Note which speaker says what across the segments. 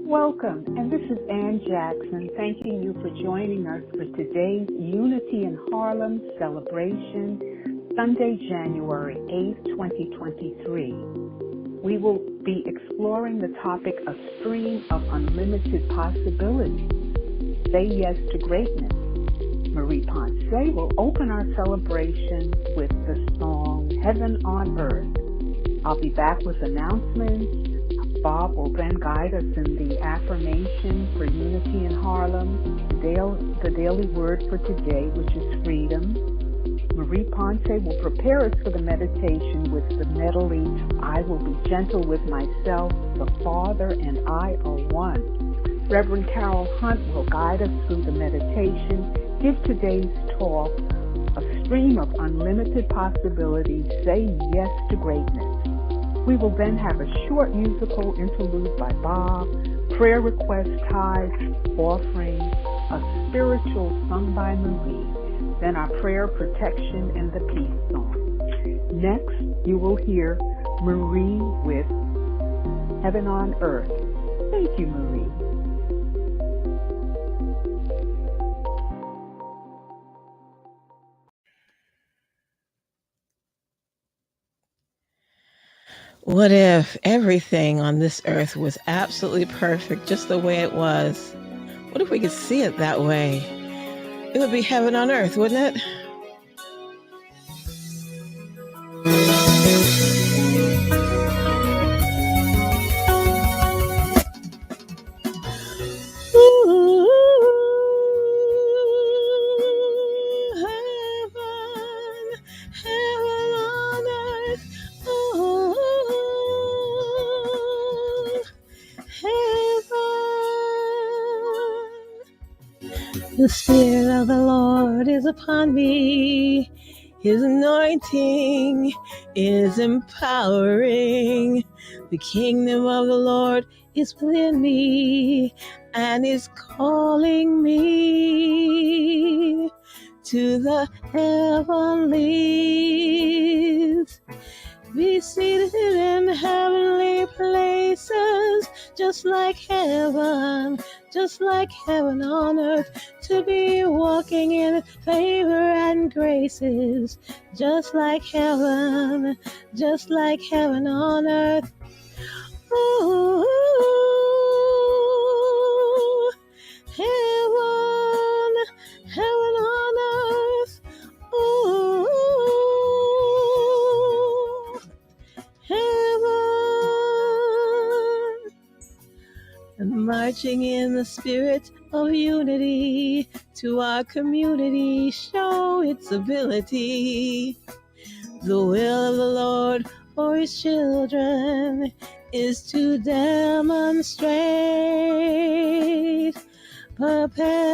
Speaker 1: Welcome, and this is Ann Jackson thanking you for joining us for today's Unity in Harlem celebration, Sunday, January 8th, 2023. We will be exploring the topic A Stream of Unlimited Possibilities. Say Yes to Greatness. Marie Poncé will open our celebration with the song Heaven on Earth. I'll be back with announcements. Bob will then guide us in the affirmation for Unity in Harlem, the daily word for today, which is freedom. Marie Poncé will prepare us for the meditation with the medley, I Will Be Gentle with Myself, the Father and I Are One. Reverend Carol Hunt will guide us through the meditation, give today's talk, A Stream of Unlimited Possibilities, Say Yes to Greatness. We will then have a short musical interlude by Bob, prayer request, tithes, offering, a spiritual sung by Marie, then our prayer, protection, and the peace song. Next, you will hear Marie with Heaven on Earth. Thank you, Marie.
Speaker 2: What if everything on this earth was absolutely perfect, just the way it was? What if we could see it that way? It would be heaven on earth, wouldn't it? Ooh, heaven, heaven on earth. Ooh, heaven. The Spirit of the Lord is upon me. His anointing is empowering. The kingdom of the Lord is within me and is calling me to the heavenlies. Be seated in heavenly places, just like heaven on earth, to be walking in favor and graces, just like heaven on earth. Ooh, heaven on earth. Ooh, heaven. And marching in the spirit of unity to our community, show its ability. The will of the Lord for his children is to demonstrate, perpetuate.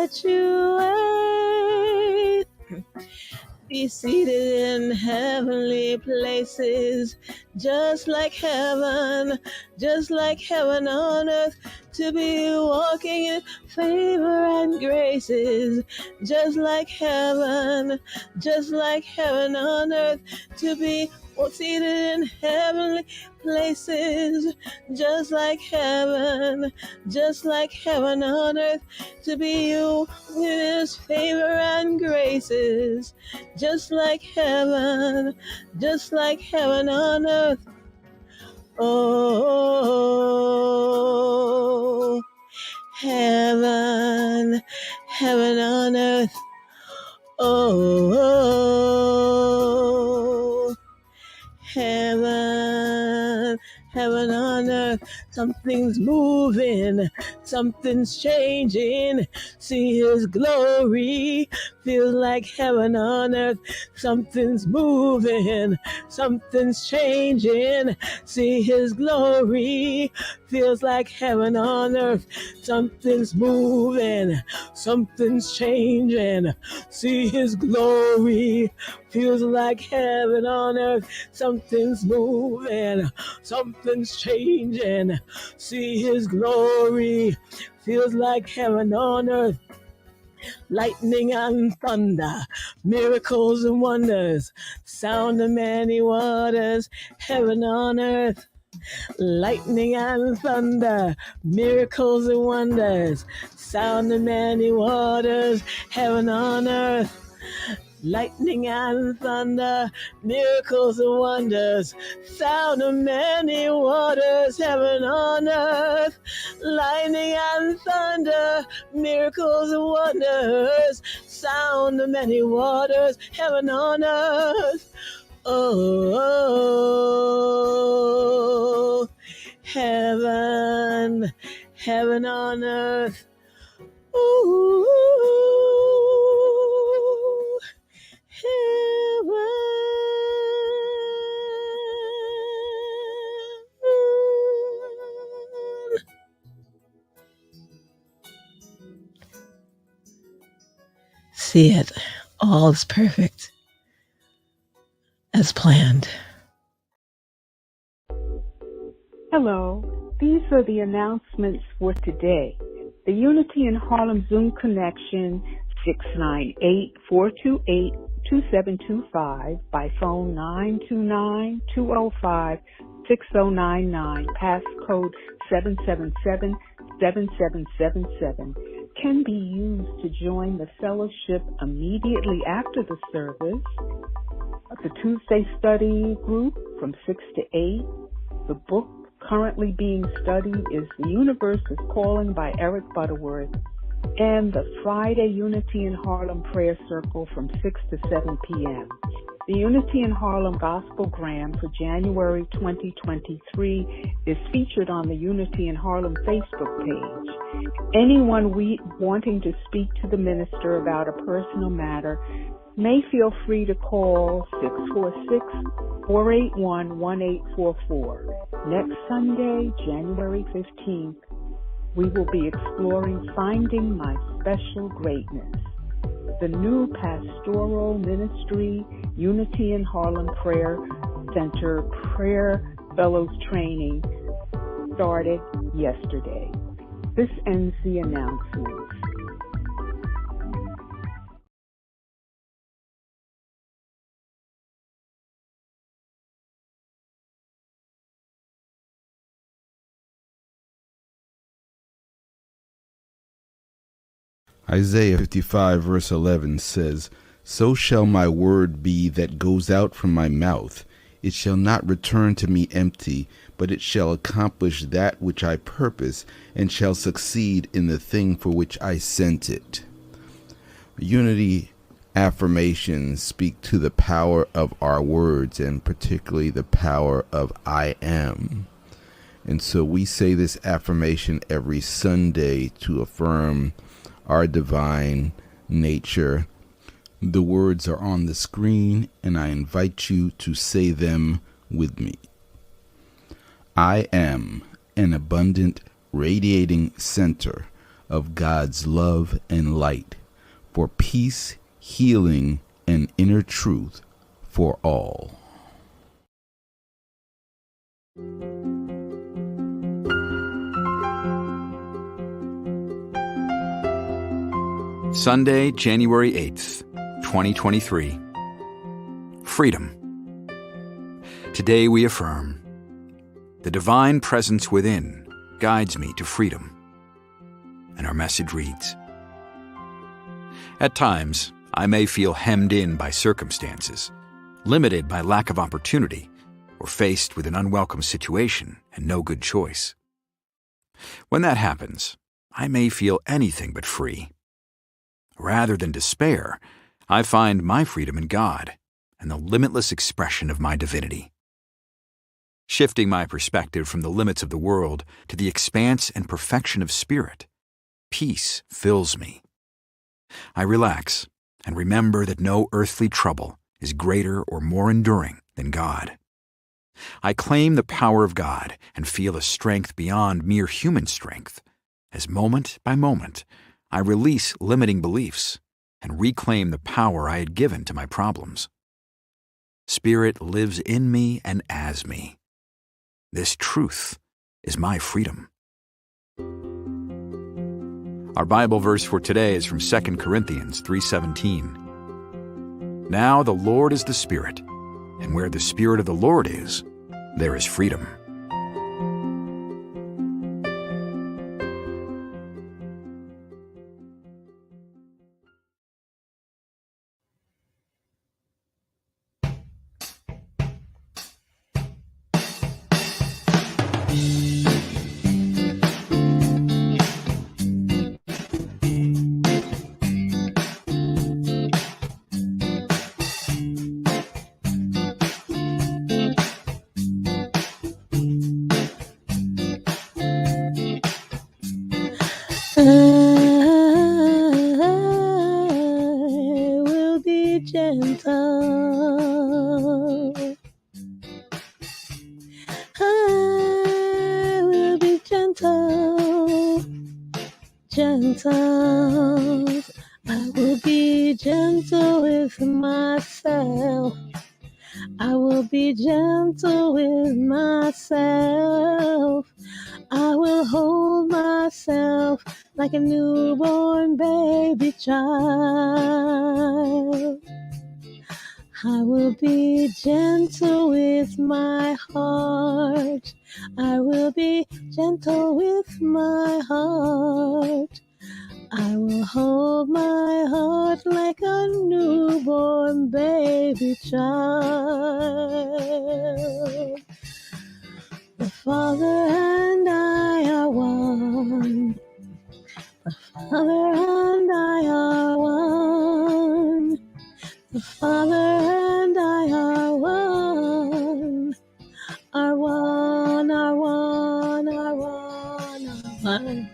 Speaker 2: Be seated in heavenly places, just like heaven on earth, to be walking in favor and graces, just like heaven on earth, to be seated in heavenly places, just like heaven on earth, to be you with his favor and graces, just like heaven on earth. Oh, heaven on earth. Oh, heaven on earth. Something's moving, something's changing. See his glory, feels like heaven on earth. Something's moving, something's changing. See his glory, feels like heaven on earth. Something's moving, something's changing. See his glory, feels like heaven on earth. Something's moving, something's changing. See his glory, feels like heaven on earth. Lightning and thunder, miracles and wonders, sound of many waters, heaven on earth. Lightning and thunder, miracles and wonders, sound of many waters, heaven on earth. Lightning and thunder, miracles and wonders, sound of many waters, heaven on earth. Lightning and thunder, miracles and wonders, sound of many waters, heaven on earth. Oh, heaven, heaven on earth. Ooh, heaven. See it, all is perfect as planned.
Speaker 1: Hello, these are the announcements for today. The Unity in Harlem Zoom connection, 698-428-2725, by phone 929-205-6099, passcode 777-7777, can be used to join the fellowship immediately after the service. The Tuesday study group from 6 to 8. The book currently being studied is The Universe is Calling by Eric Butterworth, and the Friday Unity in Harlem Prayer Circle from 6 to 7 p.m. The Unity in Harlem Gospelgram for January 2023 is featured on the Unity in Harlem Facebook page. Anyone wanting to speak to the minister about a personal matter may feel free to call 646-481-1844. Next Sunday, January 15th, we will be exploring Finding My Special Greatness. The new pastoral ministry, Unity in Harlem Prayer Center Prayer Fellows Training, started yesterday. This ends the announcements.
Speaker 3: Isaiah 55 verse 11 says, "So shall my word be that goes out from my mouth. It shall not return to me empty, but it shall accomplish that which I purpose, and shall succeed in the thing for which I sent it." Unity affirmations speak to the power of our words, and particularly the power of I am. And so we say this affirmation every Sunday to affirm our divine nature. The words are on the screen, and I invite you to say them with me. I am an abundant, radiating center of God's love and light for peace, healing, and inner truth for all.
Speaker 4: Sunday, January 8th, 2023. Freedom. Today we affirm, the divine presence within guides me to freedom. And our message reads, at times, I may feel hemmed in by circumstances, limited by lack of opportunity, or faced with an unwelcome situation and no good choice. When that happens, I may feel anything but free. Rather than despair, I find my freedom in God and the limitless expression of my divinity. Shifting my perspective from the limits of the world to the expanse and perfection of spirit, peace fills me. I relax and remember that no earthly trouble is greater or more enduring than God. I claim the power of God and feel a strength beyond mere human strength, as moment by moment, I release limiting beliefs and reclaim the power I had given to my problems. Spirit lives in me and as me. This truth is my freedom. Our Bible verse for today is from 2 Corinthians 3:17. Now the Lord is the Spirit, and where the Spirit of the Lord is, there is freedom.
Speaker 2: gentle. I will be gentle with myself. I will be gentle with myself. I will hold myself like a newborn baby child. I will be gentle with my heart. I will be gentle with my heart. I will hold my heart like a newborn baby child. The Father and I are one. The Father and I are one. The Father and I are one. Are one, are one, are one, are one.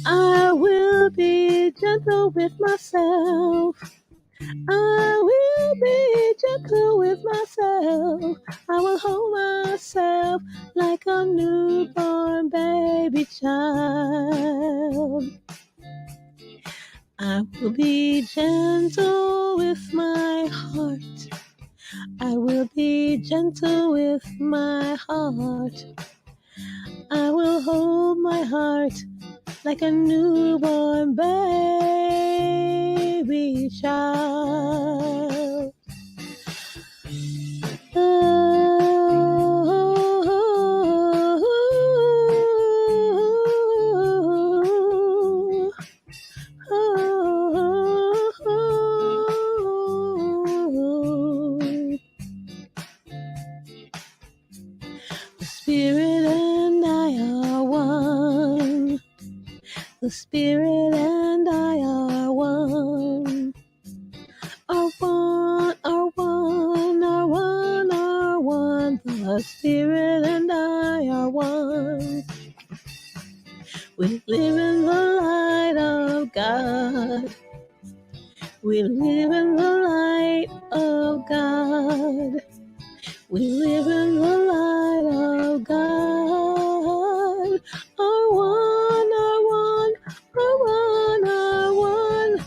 Speaker 2: I will be gentle with myself. I will be gentle with myself. I will hold myself like a newborn baby child. I will be gentle with my heart. I will be gentle with my heart. I will hold my heart like a newborn baby child. The Spirit and I are one. The Spirit and I are one. Are one, are one, are one, are one. The Spirit and I are one. We live in the light of God. We live in the light of God. We live in the light of God. Our one, our one, our one, our one.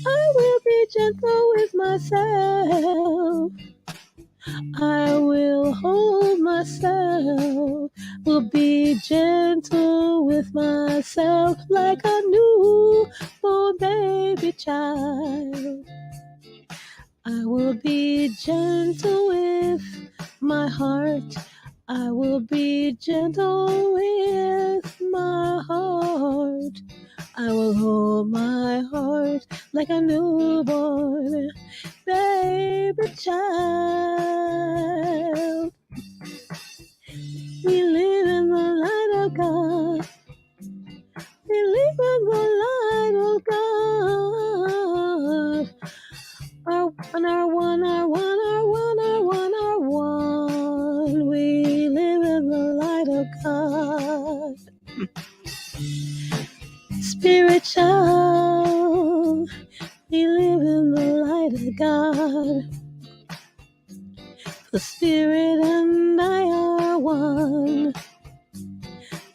Speaker 2: I will be gentle with myself. I will hold myself. Will be gentle with myself like a newborn baby child. I will be gentle with my heart. I will be gentle with my heart. I will hold my heart like a newborn baby child. We live in the light of God. We live in the light of God. Our one, our one, our one, our one, our one, our one. We live in the light of God. Spiritual. We live in the light of God. The Spirit and I are one.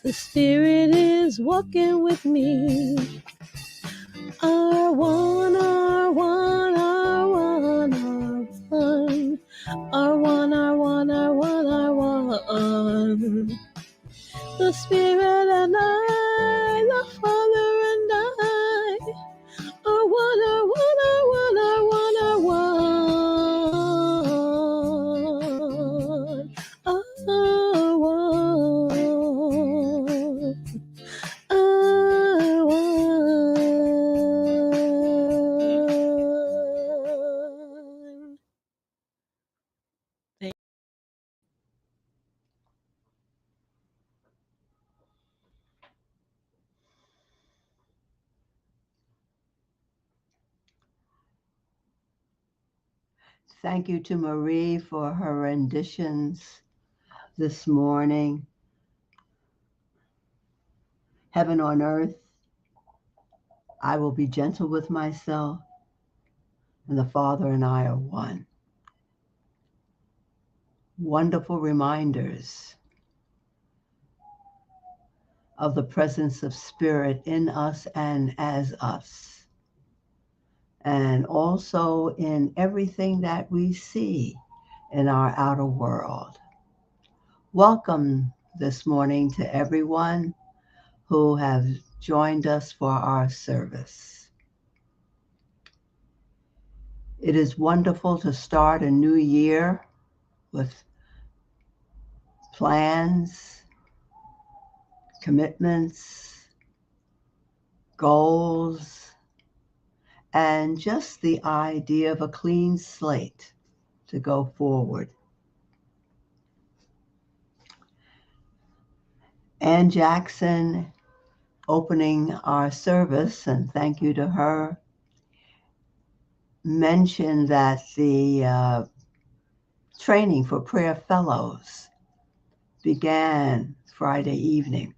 Speaker 2: The Spirit is walking with me. Our one, our one, our one, our one. Our one, our one, our one, our one. The Spirit and I, the Father and I, are one, our one, our one, our one, our one. Our one. Our one.
Speaker 5: Thank you to Marie for her renditions this morning. Heaven on earth, I will be gentle with myself, and the Father and I are one. Wonderful reminders of the presence of Spirit in us and as us, and also in everything that we see in our outer world. Welcome this morning to everyone who have joined us for our service. It is wonderful to start a new year with plans, commitments, goals, and just the idea of a clean slate to go forward. Ann Jackson opening our service, and thank you to her, mentioned that the training for prayer fellows began Friday evening.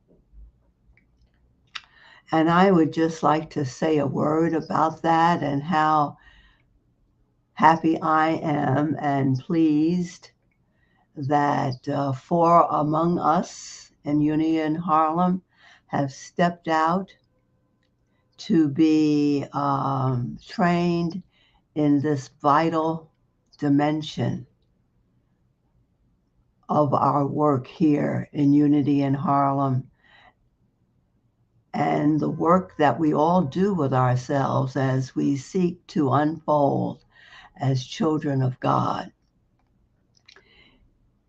Speaker 5: And I would just like to say a word about that and how happy I am and pleased that 4 among us in Unity in Harlem have stepped out to be trained in this vital dimension of our work here in Unity in Harlem, and the work that we all do with ourselves as we seek to unfold as children of God.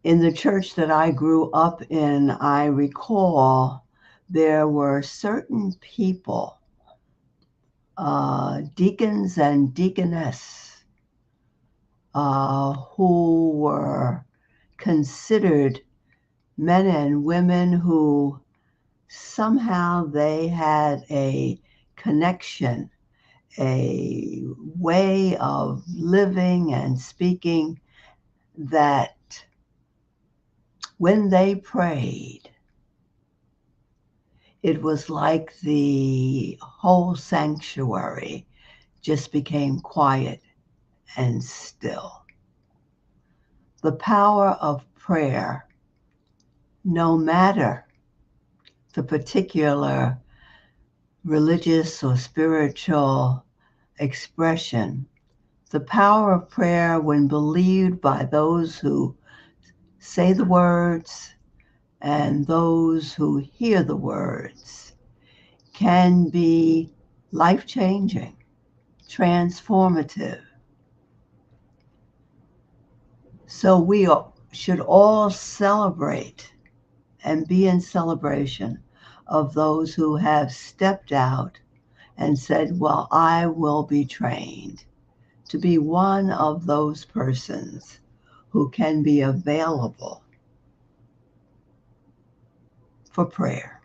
Speaker 5: In the church that I grew up in, I recall there were certain people, deacons and deaconess, who were considered men and women who somehow they had a connection, a way of living and speaking that when they prayed, it was like the whole sanctuary just became quiet and still. The power of prayer, no matter the particular religious or spiritual expression, the power of prayer, when believed by those who say the words and those who hear the words, can be life-changing, transformative. So we should all celebrate and be in celebration of those who have stepped out and said, well, I will be trained to be one of those persons who can be available for prayer,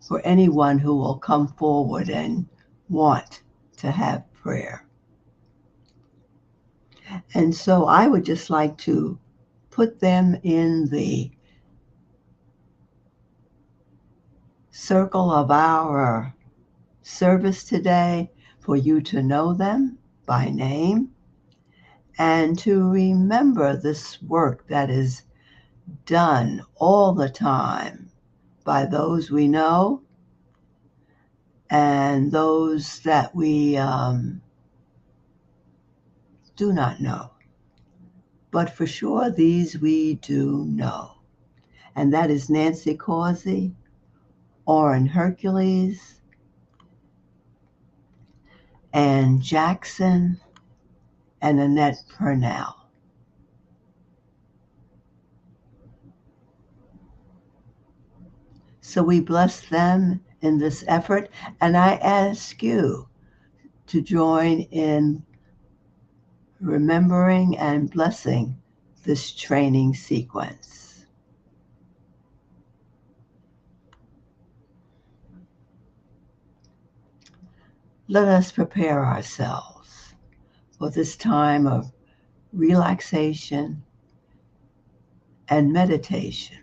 Speaker 5: for anyone who will come forward and want to have prayer. And so I would just like to put them in the circle of our service today for you to know them by name and to remember this work that is done all the time by those we know and those that we do not know. But for sure, these we do know. And that is Nancy Causey, Orrin Hercules, Ann Jackson, and Annette Purnell. So we bless them in this effort, and I ask you to join in remembering and blessing this training sequence. Let us prepare ourselves for this time of relaxation and meditation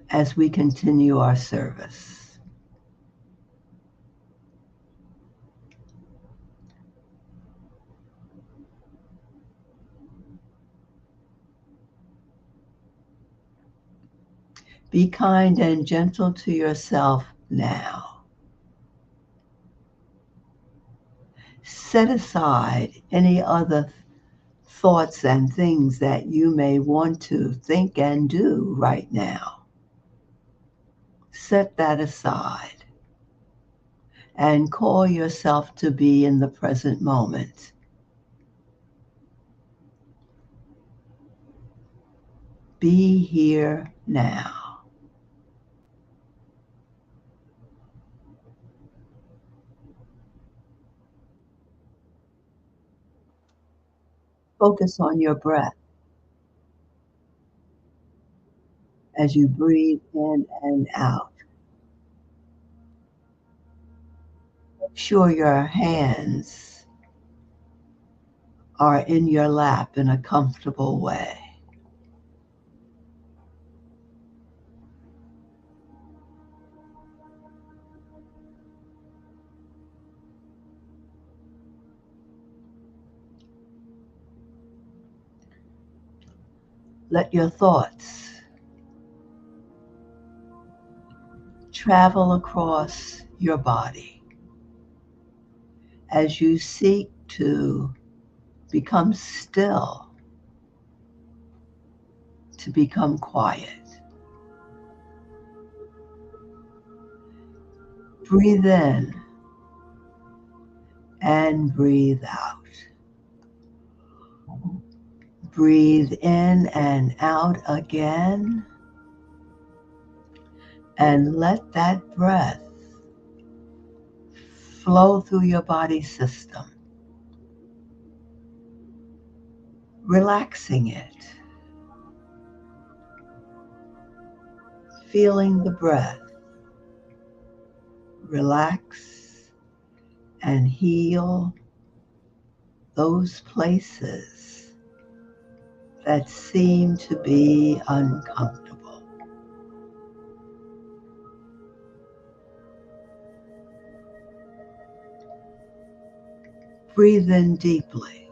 Speaker 5: as we continue our service. Be kind and gentle to yourself now. Set aside any other thoughts and things that you may want to think and do right now. Set that aside and call yourself to be in the present moment. Be here now. Focus on your breath as you breathe in and out. Make sure your hands are in your lap in a comfortable way. Let your thoughts travel across your body as you seek to become still, to become quiet. Breathe in and breathe out. Breathe in and out again, and let that breath flow through your body system, relaxing it, feeling the breath relax and heal those places that seem to be uncomfortable. Breathe in deeply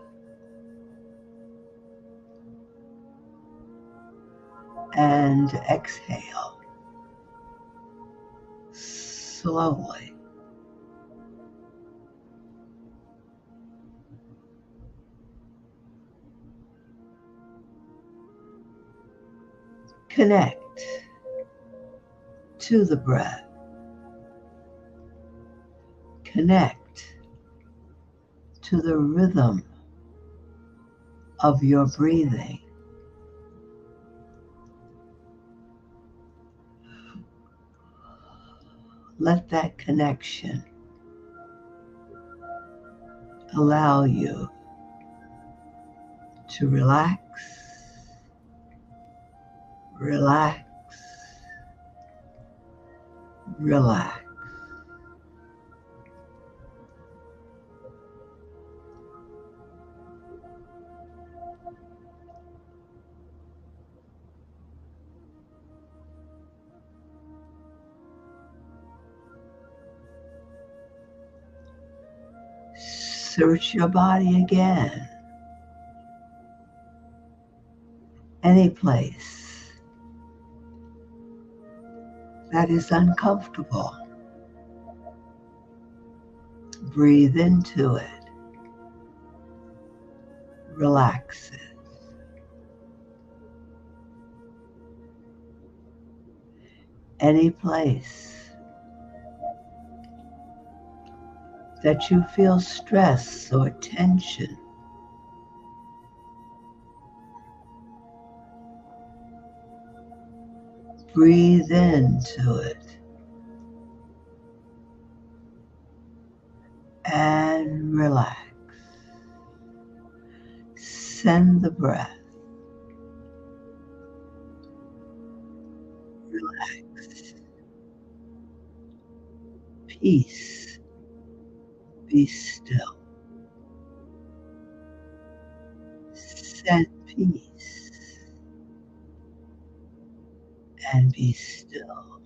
Speaker 5: and exhale slowly. Connect to the breath. Connect to the rhythm of your breathing. Let that connection allow you to relax, relax, relax. Search your body again. Any place that is uncomfortable, breathe into it. Relax it. Any place that you feel stress or tension, breathe into it and relax. Send the breath. Relax. Peace. Be still. Send peace and be still.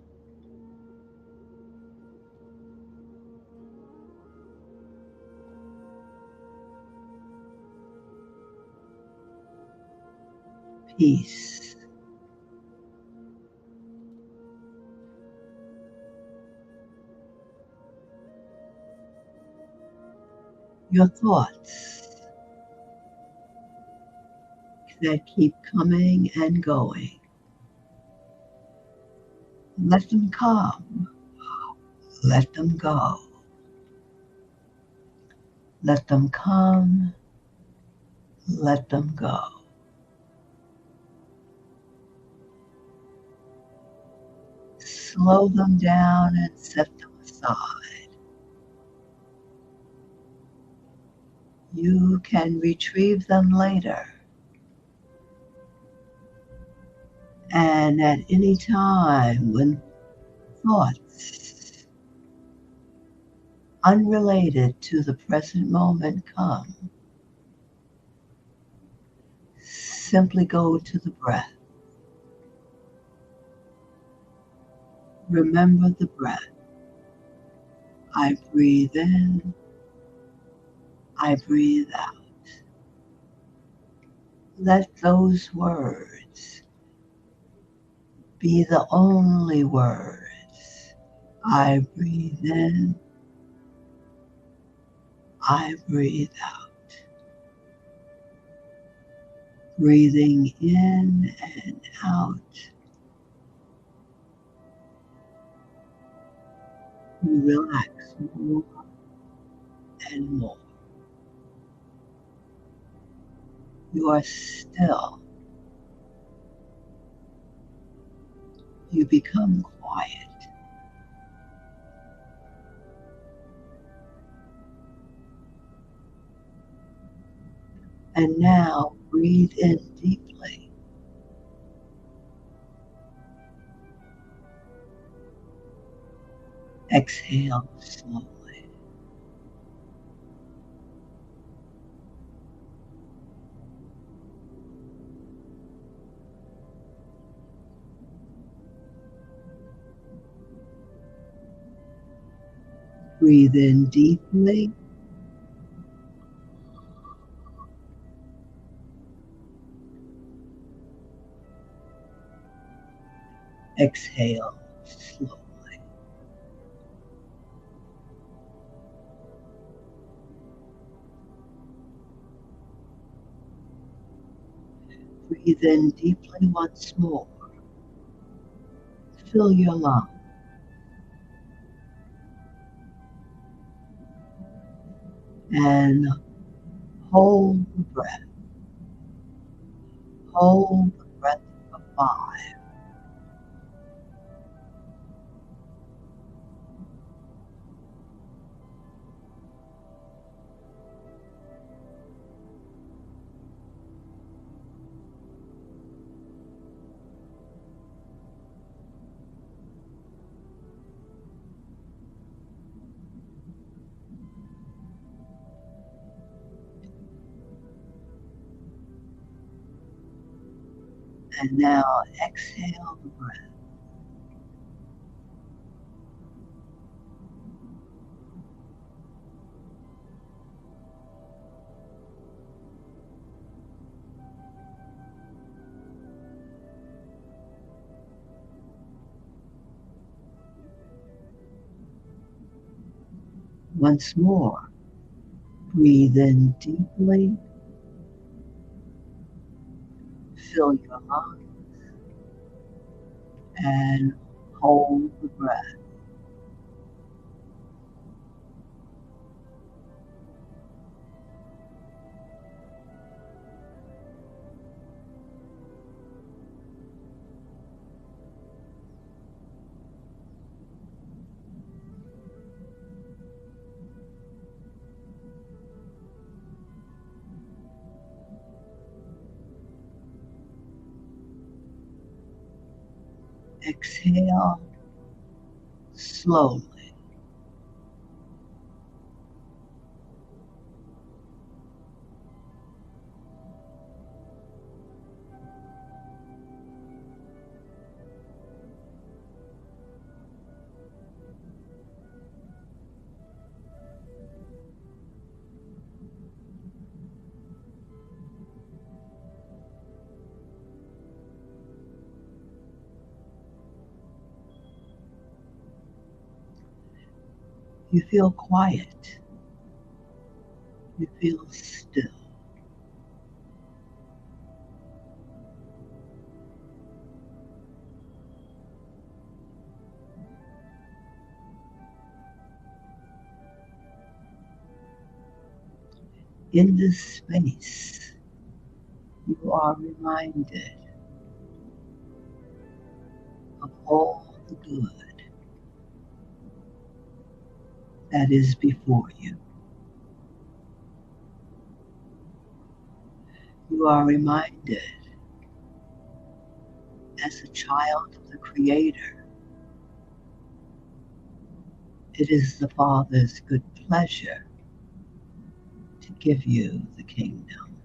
Speaker 5: Peace your thoughts that keep coming and going. Let them come. Let them go. Let them come. Let them go. Slow them down and set them aside. You can retrieve them later. And at any time when thoughts unrelated to the present moment come, simply go to the breath. Remember the breath. I breathe in, I breathe out. Let those words be the only words. I breathe in, I breathe out. Breathing in and out. You relax more and more. You are still. You become quiet. And now breathe in deeply. Exhale slowly. Breathe in deeply. Exhale slowly. Breathe in deeply once more. Fill your lungs and hold the breath. Hold the breath for 5. And now exhale the breath. Once more, breathe in deeply. Fill your lungs and hold the breath. Exhale slowly. You feel quiet. You feel still. In this space, you are reminded of all the good that is before you. You are reminded, as a child of the Creator, it is the Father's good pleasure to give you the kingdom.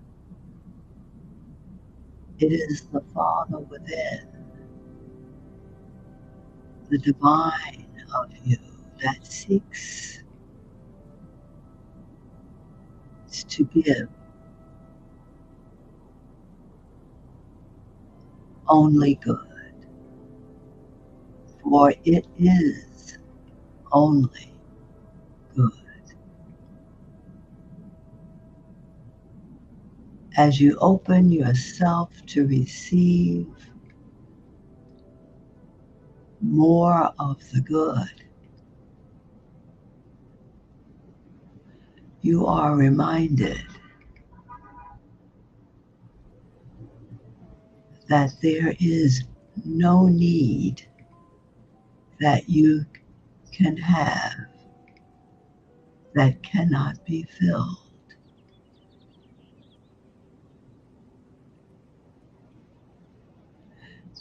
Speaker 5: It is the Father within, the divine of you, that seeks to give only good, for it is only good. As you open yourself to receive more of the good, you are reminded that there is no need that you can have that cannot be filled.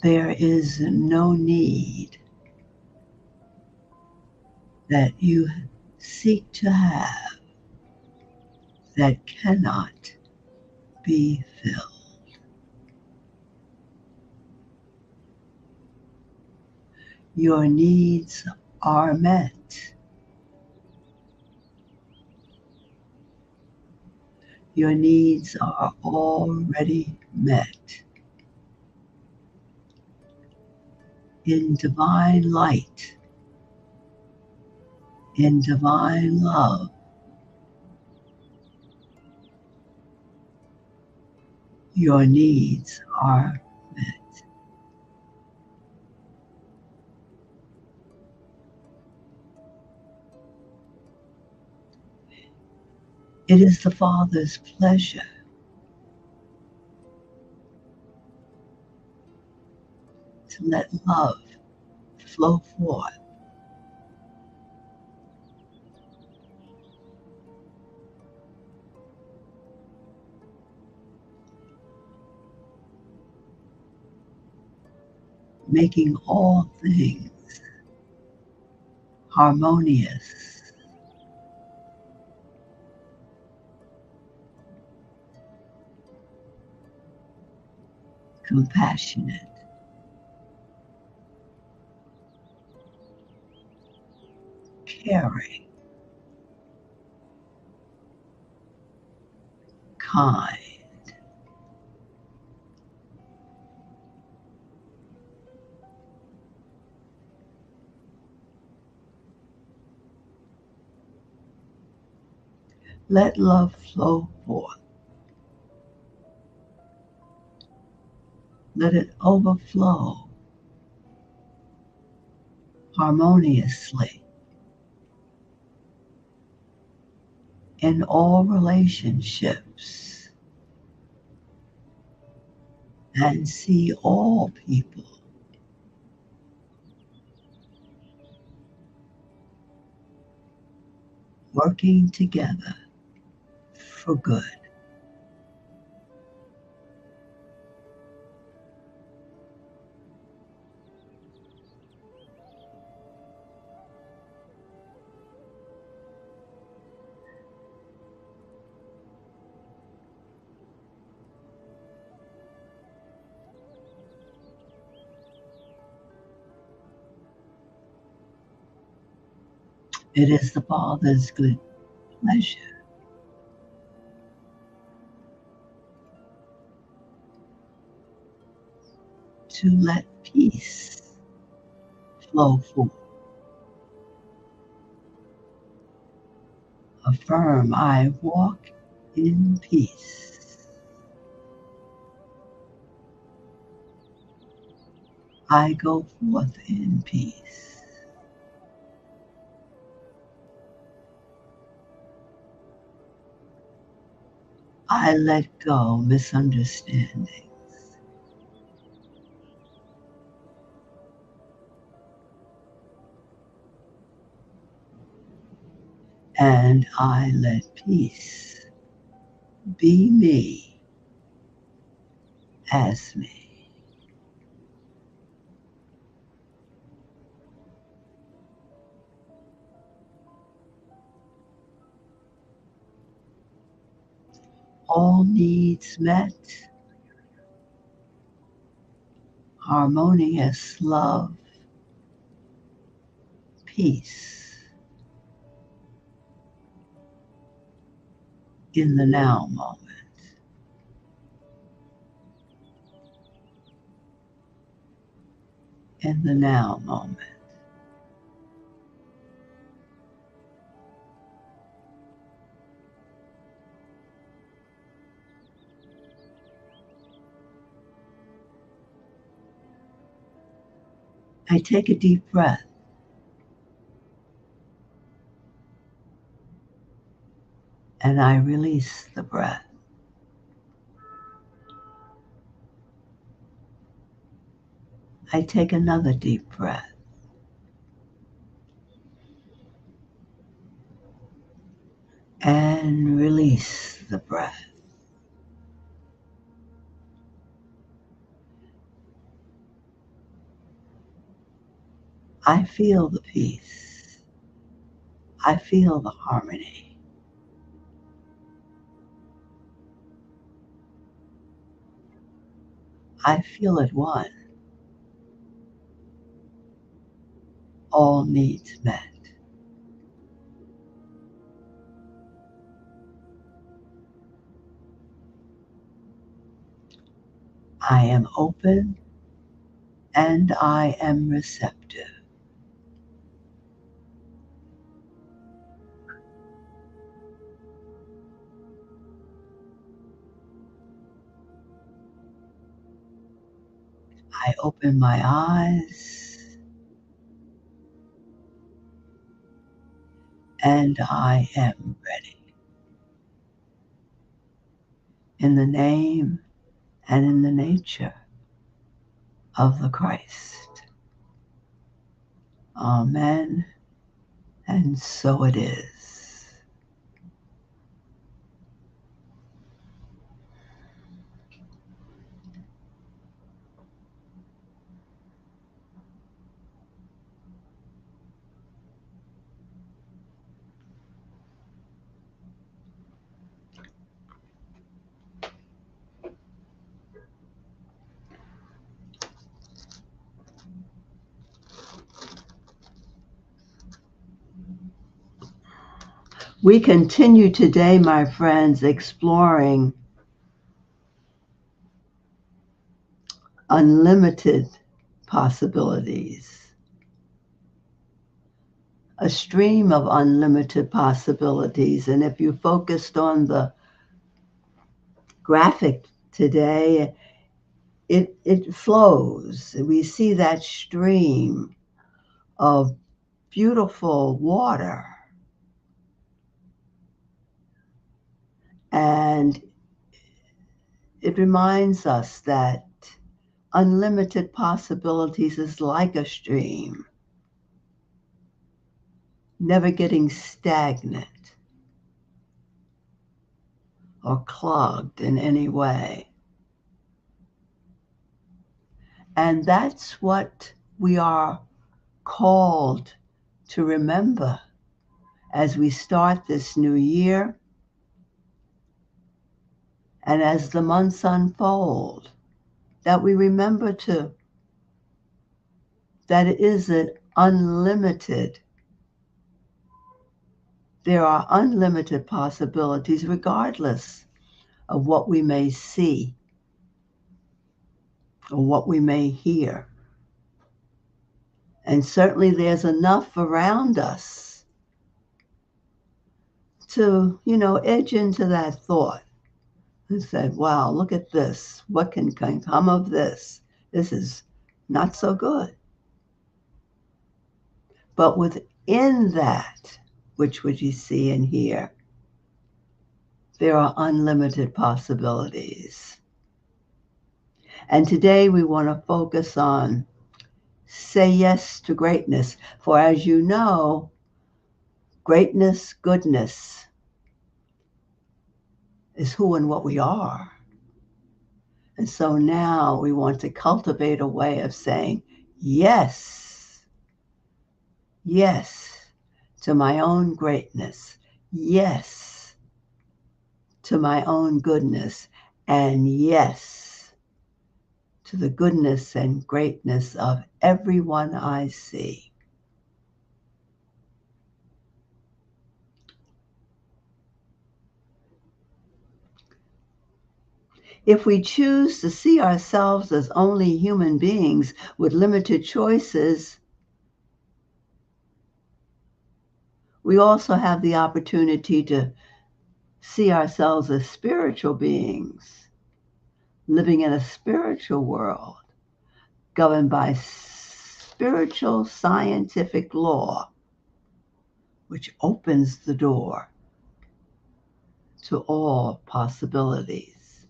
Speaker 5: There is no need that you seek to have that cannot be filled. Your needs are met. Your needs are already met. In divine light, in divine love, your needs are met. It is the Father's pleasure to let love flow forth, making all things harmonious, compassionate, caring, kind. Let love flow forth. Let it overflow harmoniously in all relationships, and see all people working together for good. It is the Father's good pleasure to let peace flow forth. Affirm, I walk in peace. I go forth in peace. I let go misunderstandings. And I let peace be me as me. All needs met, harmonious love, peace in the now moment. In the now moment. I take a deep breath. And I release the breath. I take another deep breath. And release the breath. I feel the peace. I feel the harmony. I feel at one. All needs met. I am open and I am receptive. I open my eyes and I am ready. In the name and in the nature of the Christ. Amen. And so it is. We continue today, my friends, exploring unlimited possibilities, a stream of unlimited possibilities. And if you focused on the graphic today, it flows. We see that stream of beautiful water. And it reminds us that unlimited possibilities is like a stream, never getting stagnant or clogged in any way. And that's what we are called to remember as we start this new year and as the months unfold, that we remember that it isn't unlimited. There are unlimited possibilities regardless of what we may see or what we may hear. And certainly there's enough around us to, edge into that thought and said, wow, look at this. What can come of this? This is not so good. But within that, which would you see and hear, there are unlimited possibilities. And today we want to focus on say yes to greatness. For as you know, greatness, goodness is who and what we are. And so now we want to cultivate a way of saying yes, yes to my own greatness, yes to my own goodness, and yes to the goodness and greatness of everyone I see. If we choose to see ourselves as only human beings with limited choices, we also have the opportunity to see ourselves as spiritual beings, living in a spiritual world, governed by spiritual scientific law, which opens the door to all possibilities.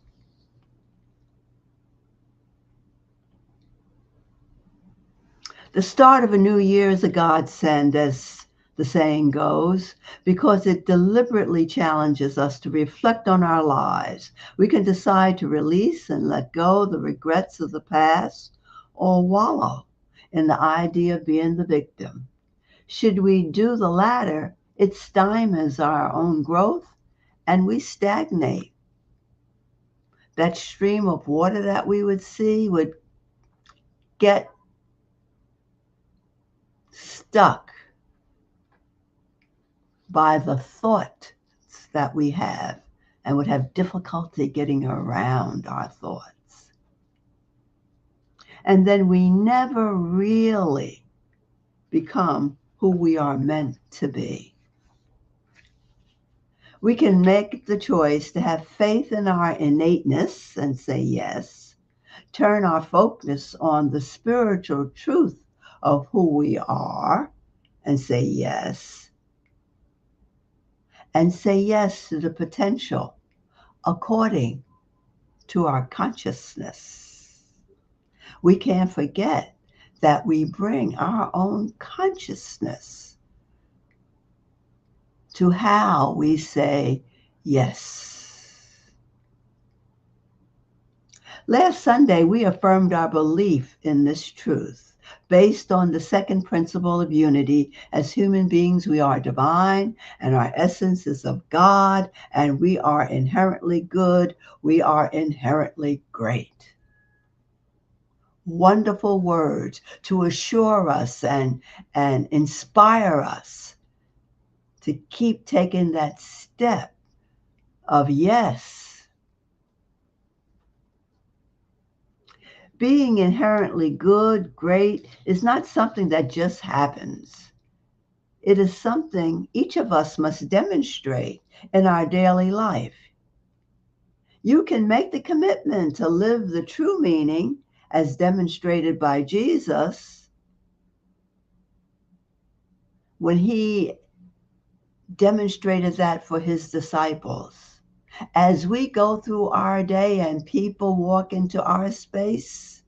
Speaker 5: The start of a new year is a godsend, as the saying goes, because it deliberately challenges us to reflect on our lives. We can decide to release and let go the regrets of the past or wallow in the idea of being the victim. Should we do the latter, it stymies our own growth and we stagnate. That stream of water that we would see would get stuck by the thoughts that we have and would have difficulty getting around our thoughts. And then we never really become who we are meant to be. We can make the choice to have faith in our innateness and say yes, turn our focus on the spiritual truth of who we are and say yes, and say yes to the potential according to our consciousness. We can't forget that we bring our own consciousness to how we say yes. Last Sunday, we affirmed our belief in this truth. Based on the second principle of unity, as human beings, we are divine and our essence is of God, and we are inherently good. We are inherently great. Wonderful words to assure us and inspire us to keep taking that step of yes. Being inherently good, great, is not something that just happens. It is something each of us must demonstrate in our daily life. You can make the commitment to live the true meaning as demonstrated by Jesus when he demonstrated that for his disciples. As we go through our day and people walk into our space,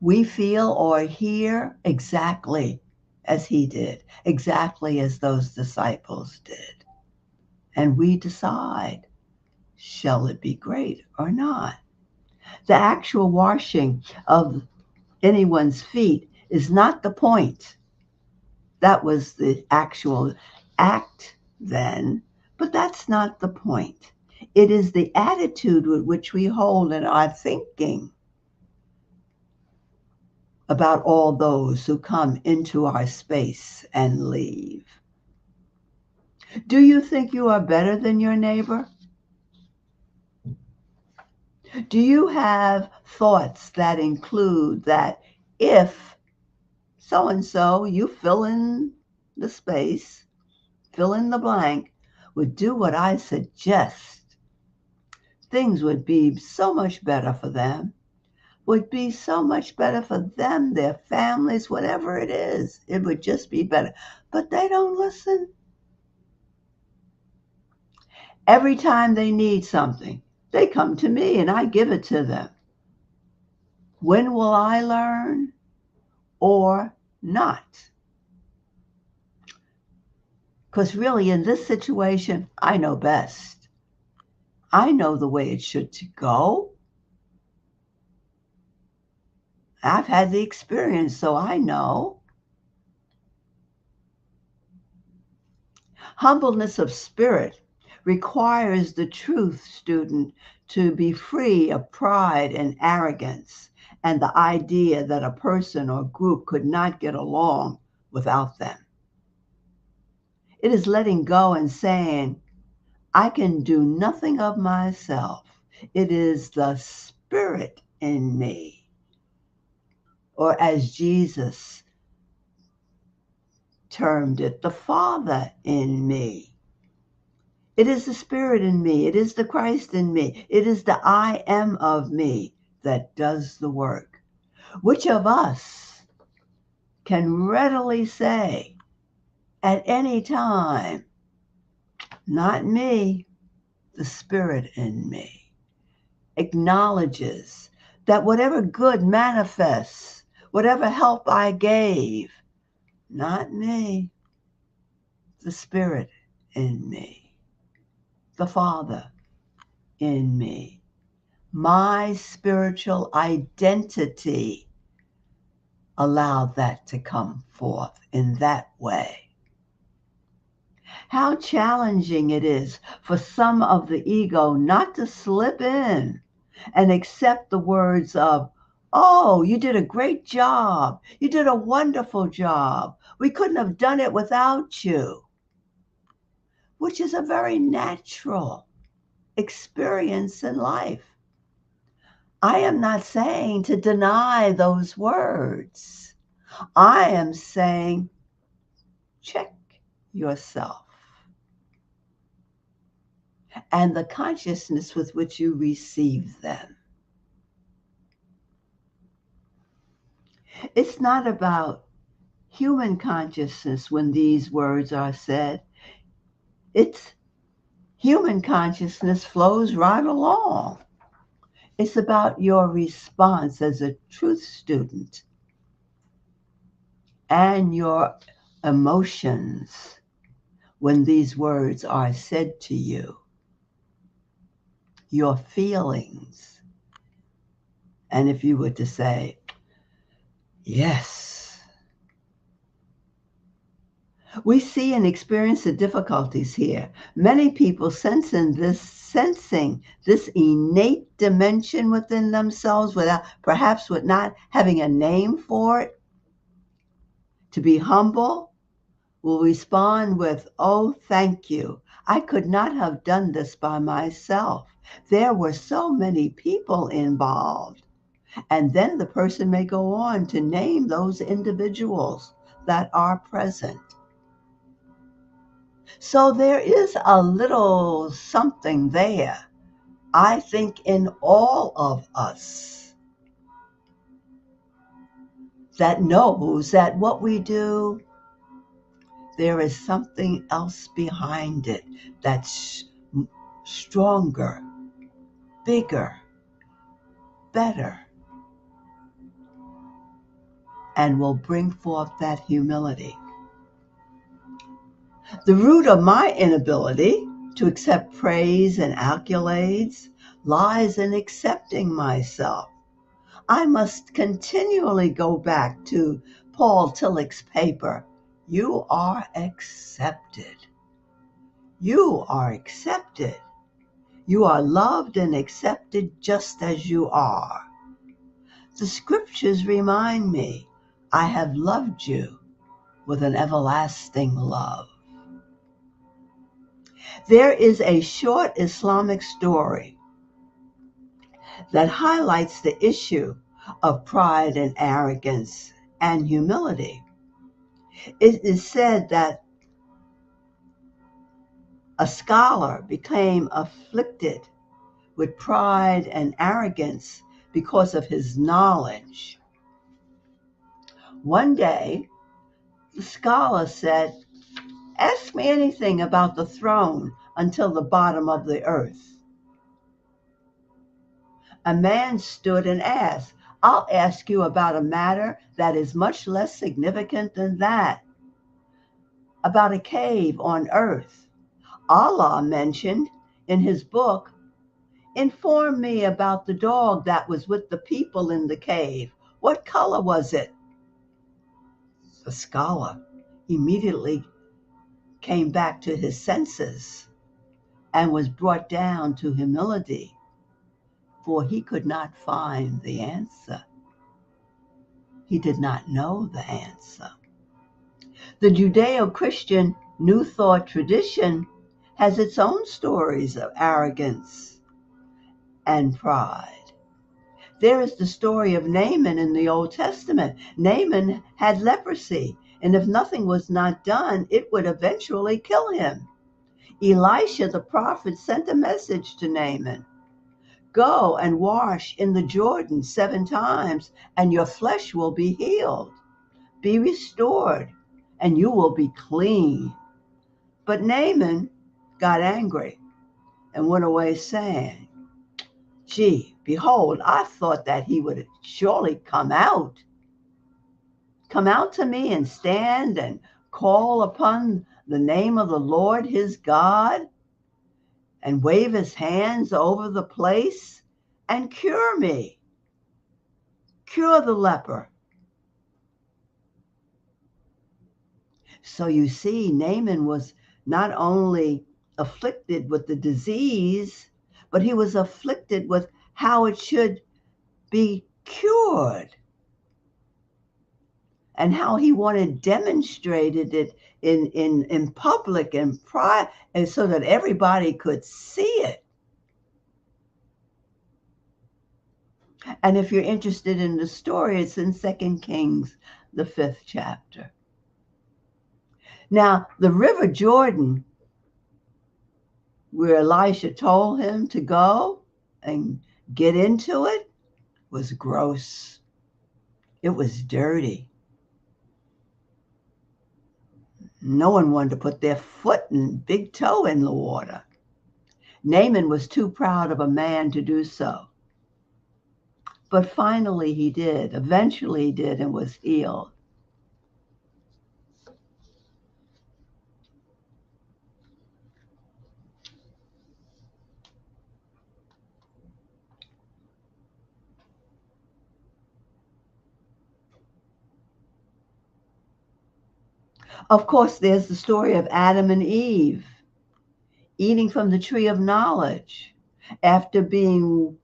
Speaker 5: we feel or hear exactly as he did, exactly as those disciples did. And we decide, shall it be great or not? The actual washing of anyone's feet is not the point. That was the actual act then, but that's not the point. It is the attitude with which we hold in our thinking about all those who come into our space and leave. Do you think you are better than your neighbor? Do you have thoughts that include that if so-and-so, you fill in the space, fill in the blank, would do what I suggest, things would be so much better for them, would be so much better for them, their families, whatever it is. It would just be better. But they don't listen. Every time they need something, they come to me and I give it to them. When will I learn or not? Because really, in this situation, I know best. I know the way it should to go. I've had the experience, so I know. Humbleness of spirit requires the truth student to be free of pride and arrogance and the idea that a person or group could not get along without them. It is letting go and saying, I can do nothing of myself. It is the Spirit in me. Or as Jesus termed it, the Father in me. It is the Spirit in me. It is the Christ in me. It is the I am of me that does the work. Which of us can readily say at any time, not me, the Spirit in me, acknowledges that whatever good manifests, whatever help I gave, not me, the Spirit in me, the Father in me, my spiritual identity allowed that to come forth in that way. How challenging it is for some of the ego not to slip in and accept the words of, oh, you did a great job. You did a wonderful job. We couldn't have done it without you, which is a very natural experience in life. I am not saying to deny those words. I am saying, check yourself and the consciousness with which you receive them. It's not about human consciousness when these words are said. It's human consciousness flows right along. It's about your response as a truth student and your emotions when these words are said to you, your feelings. And if you were to say, yes, we see and experience the difficulties here. Many people sensing this innate dimension within themselves perhaps with not having a name for it. To be humble will respond with, oh, thank you. I could not have done this by myself. There were so many people involved. And then the person may go on to name those individuals that are present. So there is a little something there, I think, in all of us that knows that what we do, there is something else behind it that's stronger, bigger, better, and will bring forth that humility. The root of my inability to accept praise and accolades lies in accepting myself. I must continually go back to Paul Tillich's paper. You are accepted. You are accepted. You are loved and accepted just as you are. The scriptures remind me, I have loved you with an everlasting love. There is a short Islamic story that highlights the issue of pride and arrogance and humility. It is said that A scholar became afflicted with pride and arrogance because of his knowledge. One day, the scholar said, "Ask me anything about the throne until the bottom of the earth." A man stood and asked, "I'll ask you about a matter that is much less significant than that, about a cave on earth. Allah mentioned in his book, 'Inform me about the dog that was with the people in the cave. What color was it?'" The scholar immediately came back to his senses and was brought down to humility, for he could not find the answer. He did not know the answer. The Judeo-Christian New Thought tradition has its own stories of arrogance and pride. There is the story of Naaman in the Old Testament. Naaman had leprosy, and if nothing was not done, it would eventually kill him. Elisha the prophet sent a message to Naaman: "Go and wash in the Jordan 7 times, and your flesh will be healed. Be restored, and you will be clean." But Naaman got angry and went away saying, "Gee, behold, I thought that he would surely come out to me and stand and call upon the name of the Lord his God and wave his hands over the place and cure me, cure the leper." So you see, Naaman was not only afflicted with the disease, but he was afflicted with how it should be cured and how he wanted demonstrated it in public and private, and so that everybody could see it. And if you're interested in the story, it's in 2 Kings, the 5th chapter. Now, the river Jordan, where Elisha told him to go and get into it, was gross. It was dirty. No one wanted to put their foot and big toe in the water. Naaman was too proud of a man to do so. But finally he did. Eventually he did and was healed. Of course, there's the story of Adam and Eve eating from the tree of knowledge after being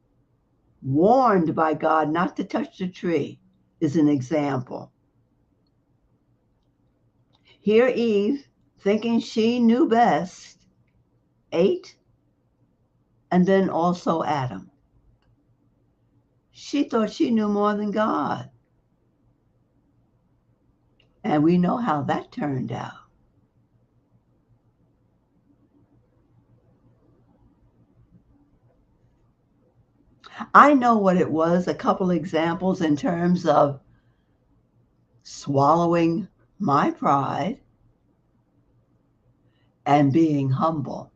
Speaker 5: warned by God not to touch the tree is an example. Here Eve, thinking she knew best, ate, and then also Adam. She thought she knew more than God. And we know how that turned out. I know what it was, a couple examples in terms of swallowing my pride and being humble.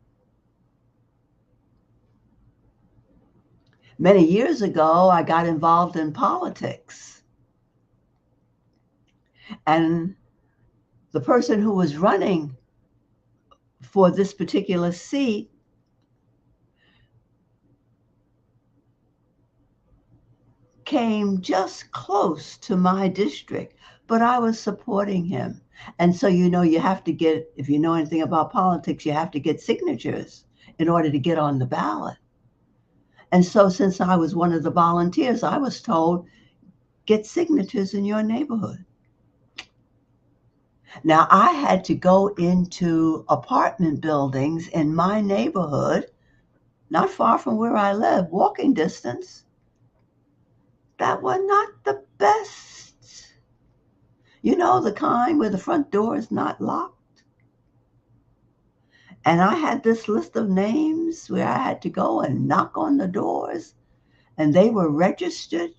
Speaker 5: Many years ago, I got involved in politics. And the person who was running for this particular seat came just close to my district, but I was supporting him. And so, you have to get, if you know anything about politics, you have to get signatures in order to get on the ballot. And so since I was one of the volunteers, I was told, get signatures in your neighborhood. Now, I had to go into apartment buildings in my neighborhood, not far from where I live, walking distance, that were not the best. The kind where the front door is not locked. And I had this list of names where I had to go and knock on the doors, and they were registered,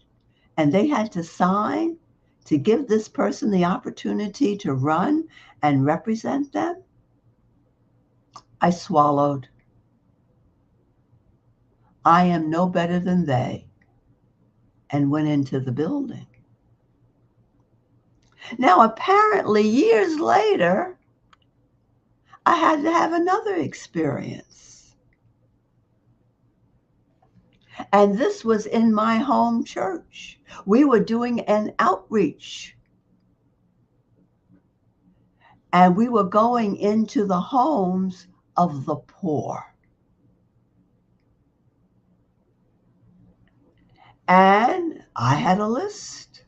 Speaker 5: and they had to sign to give this person the opportunity to run and represent them. I swallowed. I am no better than they, and went into the building. Now, apparently, years later, I had to have another experience. And this was in my home church. We were doing an outreach, and we were going into the homes of the poor. And I had a list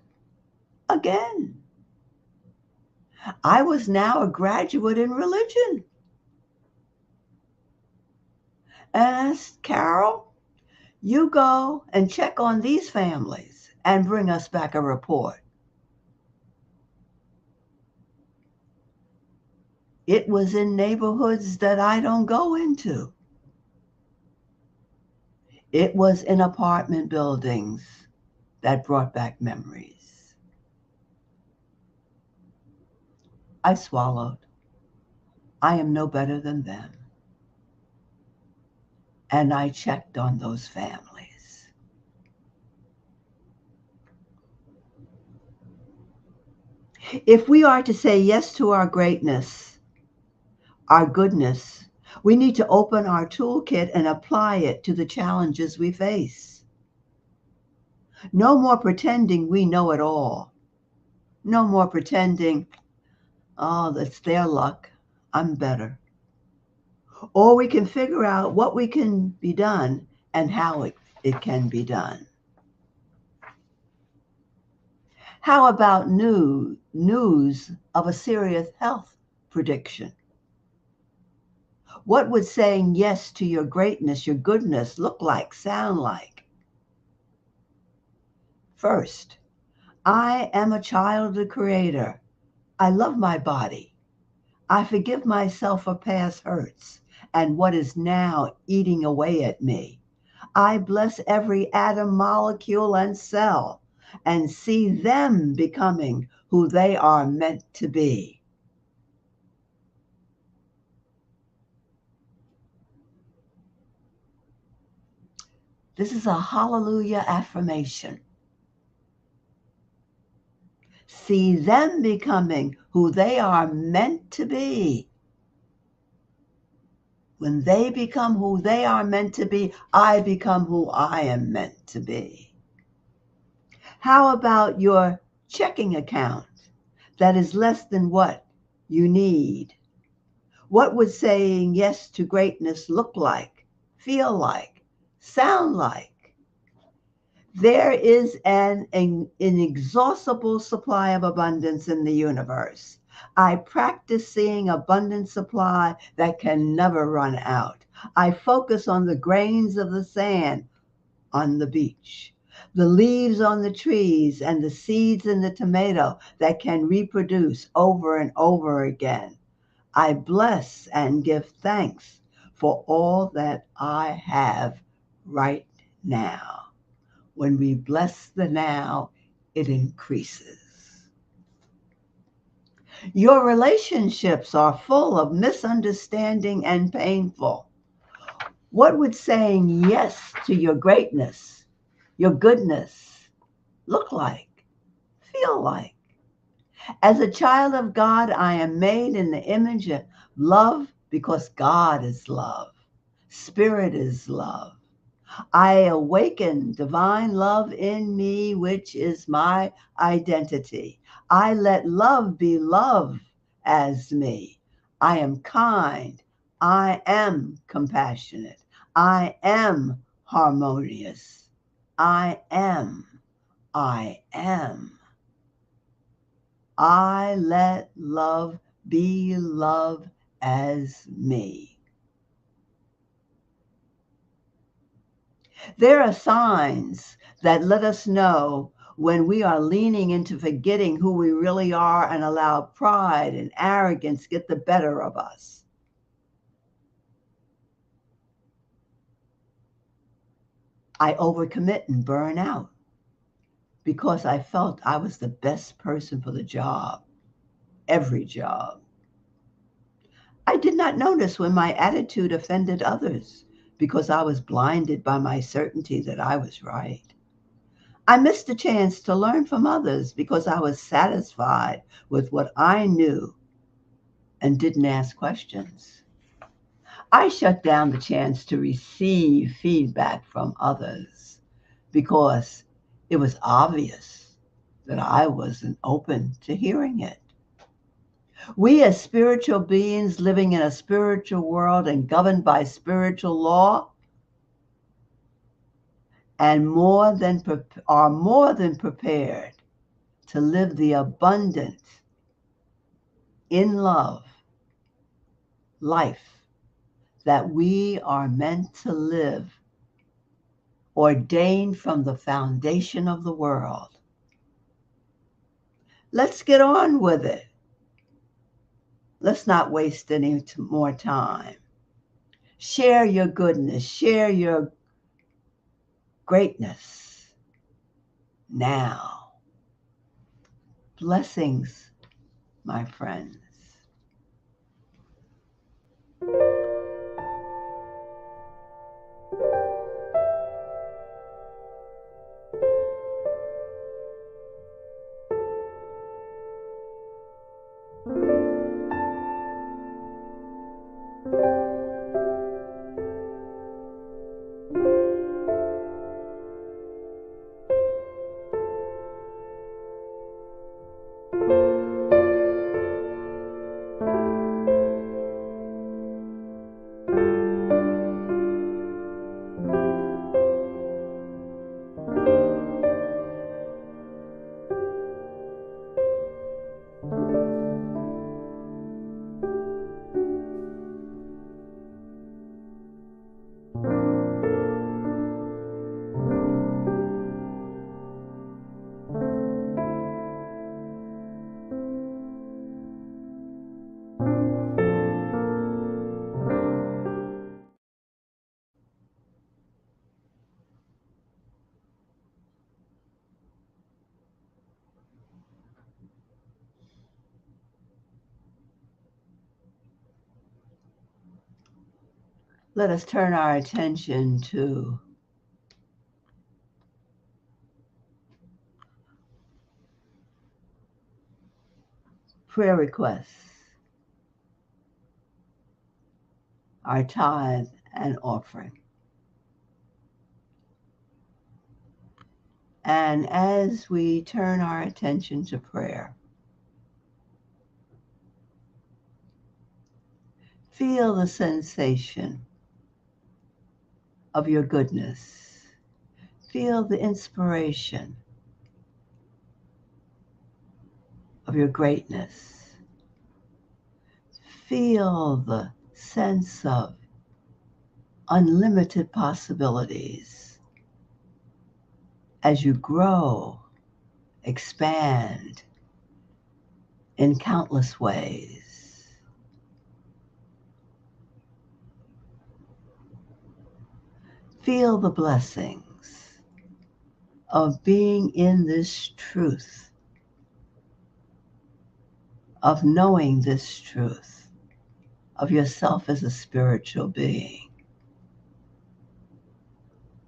Speaker 5: again. I was now a graduate in religion. And I asked Carol, you go and check on these families and bring us back a report. It was in neighborhoods that I don't go into. It was in apartment buildings that brought back memories. I swallowed. I am no better than them. And I checked on those families. If we are to say yes to our greatness, our goodness, we need to open our toolkit and apply it to the challenges we face. No more pretending we know it all. No more pretending, oh, that's their luck. I'm better. Or we can figure out what we can be done and how it can be done. How about news of a serious health prediction? What would saying yes to your greatness, your goodness look like, sound like? First, I am a child of the Creator. I love my body. I forgive myself for past hurts and what is now eating away at me. I bless every atom, molecule, and cell and see them becoming who they are meant to be. This is a hallelujah affirmation. See them becoming who they are meant to be. When they become who they are meant to be, I become who I am meant to be. How about your checking account that is less than what you need? What would saying yes to greatness look like, feel like, sound like? There is an inexhaustible supply of abundance in the universe. I practice seeing abundant supply that can never run out. I focus on the grains of the sand on the beach, the leaves on the trees, and the seeds in the tomato that can reproduce over and over again. I bless and give thanks for all that I have right now. When we bless the now, it increases. Your relationships are full of misunderstanding and painful. What would saying yes to your greatness, your goodness, look like, feel like? As a child of God, I am made in the image of love because God is love. Spirit is love. I awaken divine love in me, which is my identity. I let love be love as me. I am kind. I am compassionate. I am harmonious. I am. I am. I let love be love as me. There are signs that let us know when we are leaning into forgetting who we really are and allow pride and arrogance get the better of us. I overcommit and burn out because I felt I was the best person for the job, every job. I did not notice when my attitude offended others because I was blinded by my certainty that I was right. I missed a chance to learn from others because I was satisfied with what I knew and didn't ask questions. I shut down the chance to receive feedback from others because it was obvious that I wasn't open to hearing it. We, as spiritual beings living in a spiritual world and governed by spiritual law, and are more than prepared to live the abundant, in love life that we are meant to live, ordained from the foundation of the world. Let's get on with it. Let's not waste any more time. Share your goodness, share your greatness now. Blessings, my friends. Let us turn our attention to prayer requests, our tithe and offering. And as we turn our attention to prayer, feel the sensation of your goodness. Feel the inspiration of your greatness. Feel the sense of unlimited possibilities as you grow, expand in countless ways. Feel the blessings of being in this truth, of knowing this truth of yourself as a spiritual being.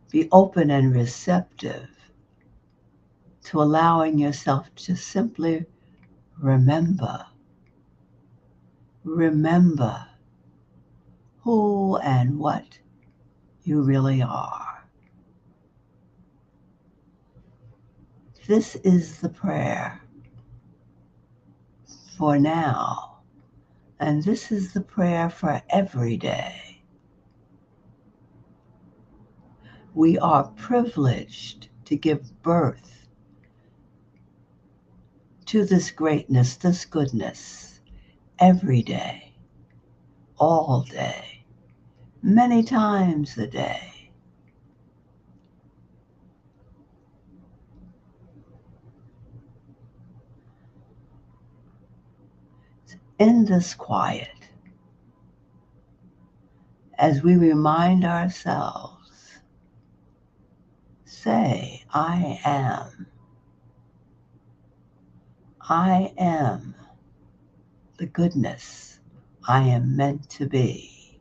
Speaker 5: Be open and receptive to allowing yourself to simply remember who and what you really are. This is the prayer for now, and this is the prayer for every day. We are privileged to give birth to this greatness, this goodness, every day, all day, many times a day. In this quiet, as we remind ourselves say, I am. I am the goodness I am meant to be.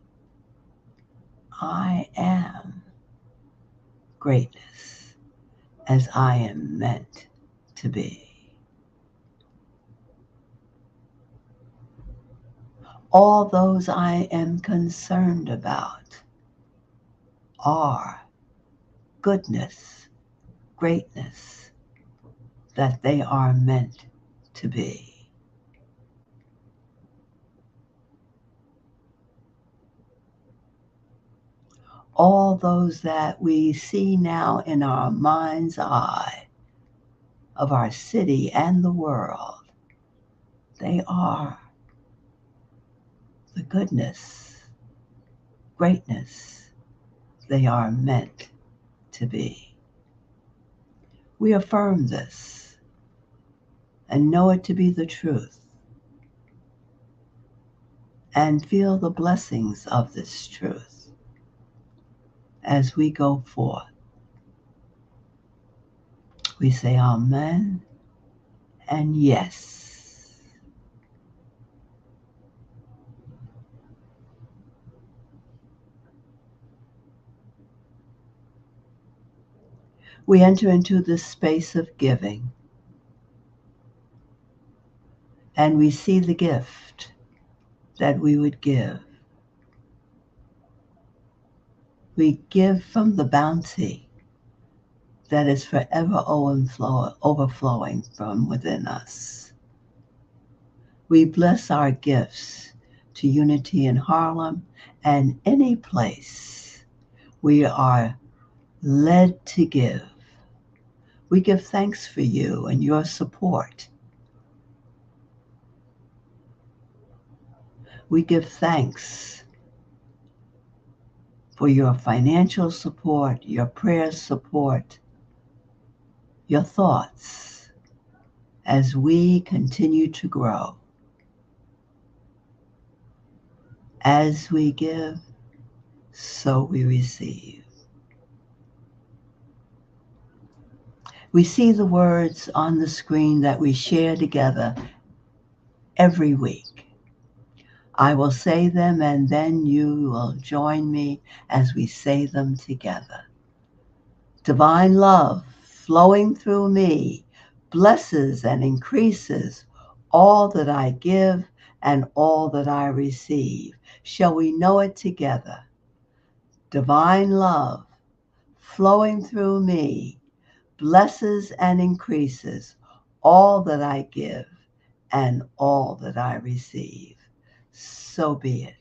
Speaker 5: I am greatness as I am meant to be. All those I am concerned about are goodness, greatness that they are meant to be. All those that we see now in our mind's eye of our city and the world, they are the goodness, greatness they are meant to be. We affirm this and know it to be the truth and feel the blessings of this truth as we go forth. We say amen and yes. We enter into this space of giving and we see the gift that we would give. We give from the bounty that is forever overflowing from within us. We bless our gifts to Unity in Harlem and any place we are led to give. We give thanks for you and your support. We give thanks for your financial support, your prayer support, your thoughts as we continue to grow. As we give, so we receive. We see the words on the screen that we share together every week. I will say them and then you will join me as we say them together. Divine love flowing through me blesses and increases all that I give and all that I receive. Shall we know it together? Divine love flowing through me blesses and increases all that I give and all that I receive. So be it.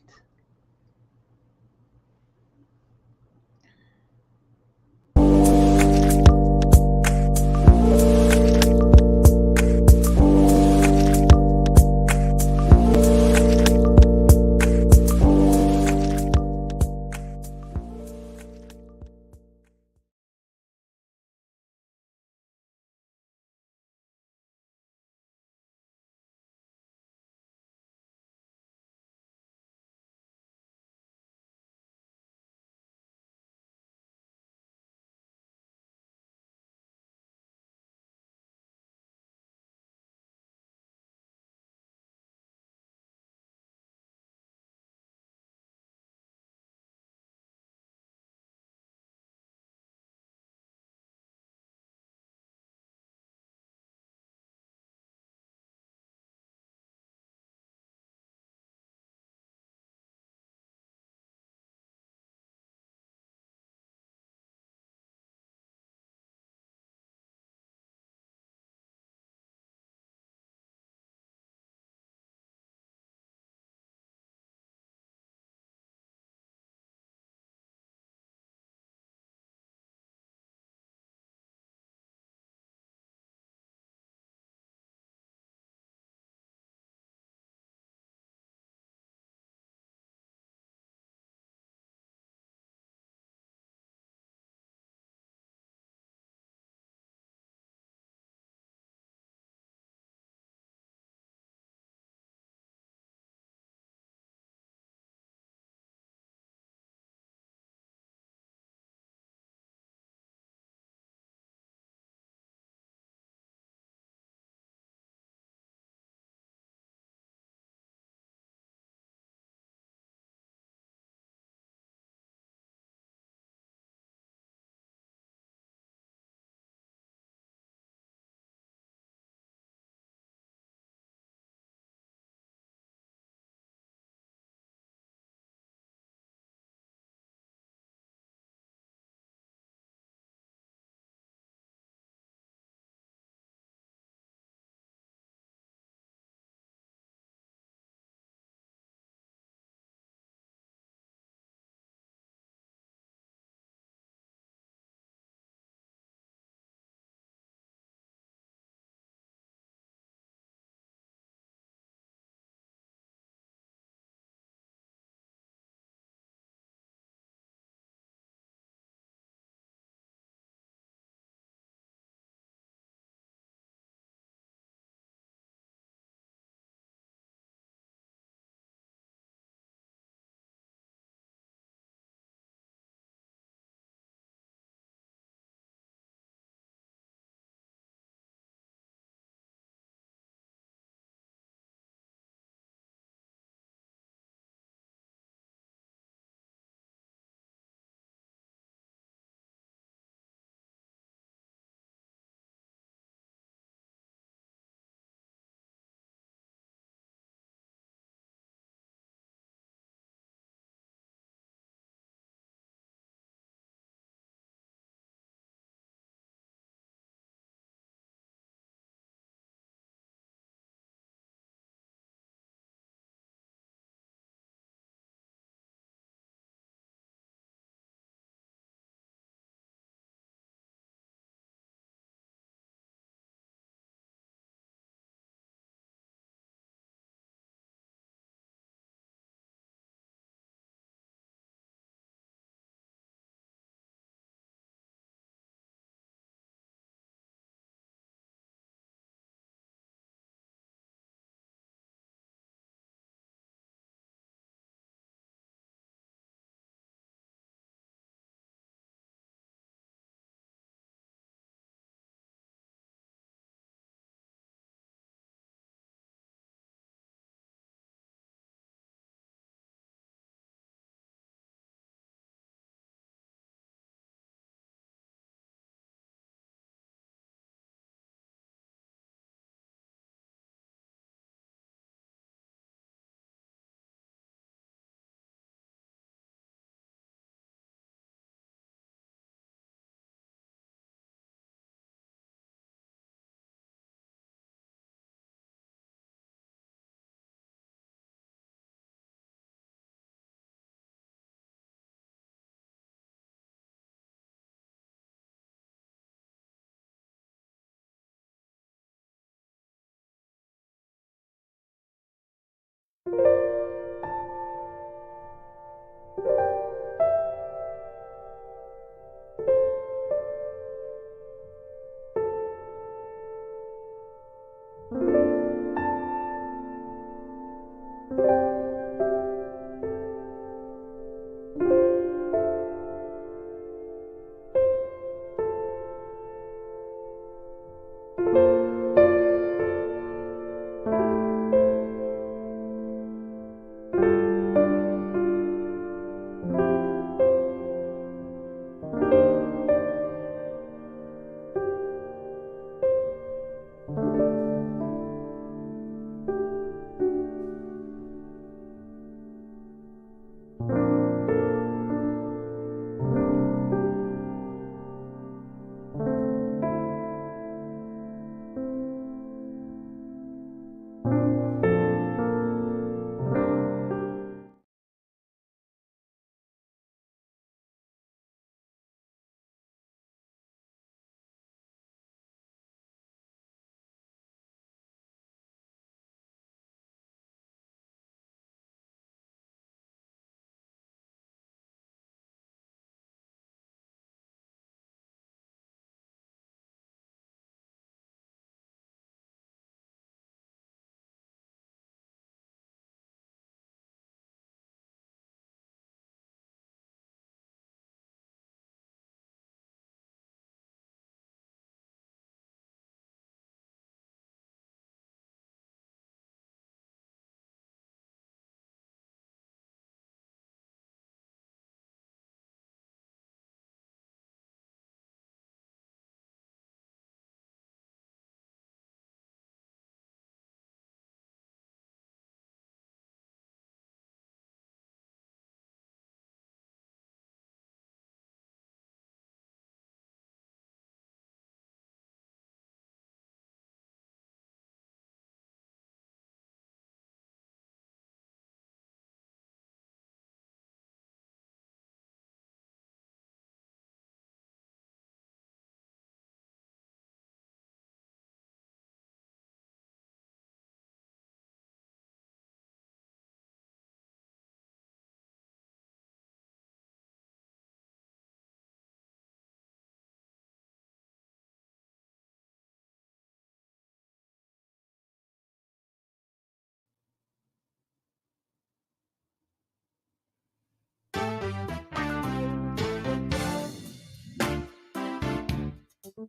Speaker 2: You're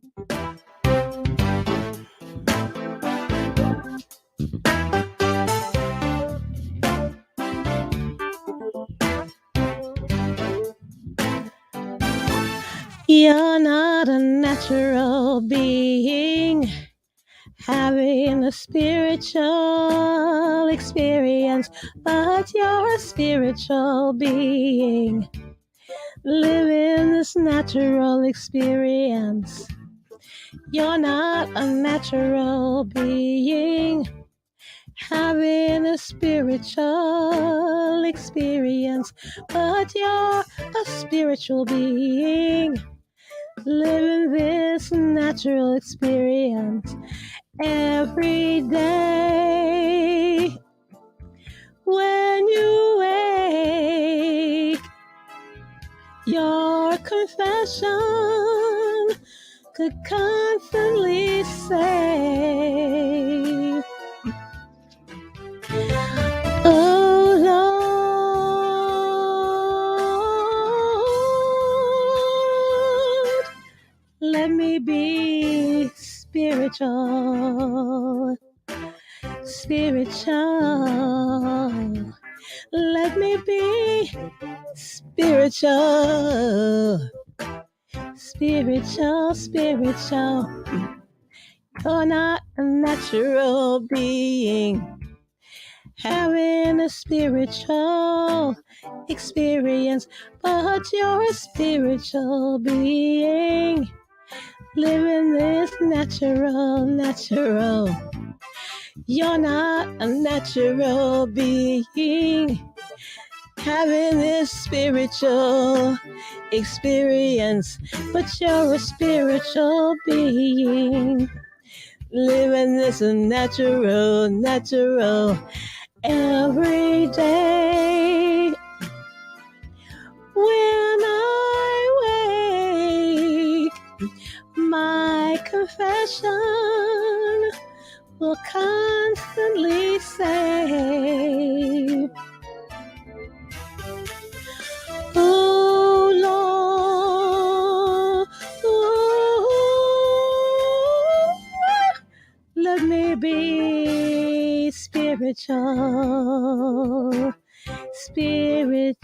Speaker 2: not a natural being having a spiritual experience, but you're a spiritual being living this natural experience. You're not a natural being having a spiritual experience, but you're a spiritual being living this natural experience every day. When you wake, your confession could constantly say, oh Lord, let me be spiritual, spiritual. Let me be spiritual, spiritual, spiritual. You're not a natural being having a spiritual experience, but you're a spiritual being living this natural. You're not a natural being having this spiritual experience, but you're a spiritual being living this natural every day. When I wake, my confession will constantly say, oh Lord, let me be spiritual, spiritual.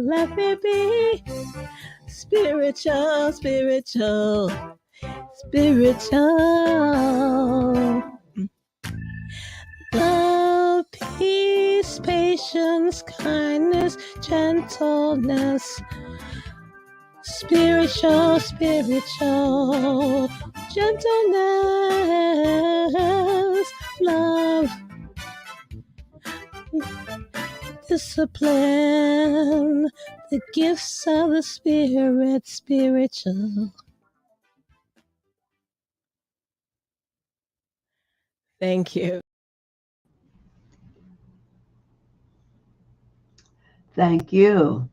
Speaker 2: Let me be spiritual, spiritual, spiritual. Love, peace, patience, kindness, gentleness, spiritual, spiritual, gentleness, love, discipline, the gifts of the Spirit, spiritual. Thank you.
Speaker 5: Thank you.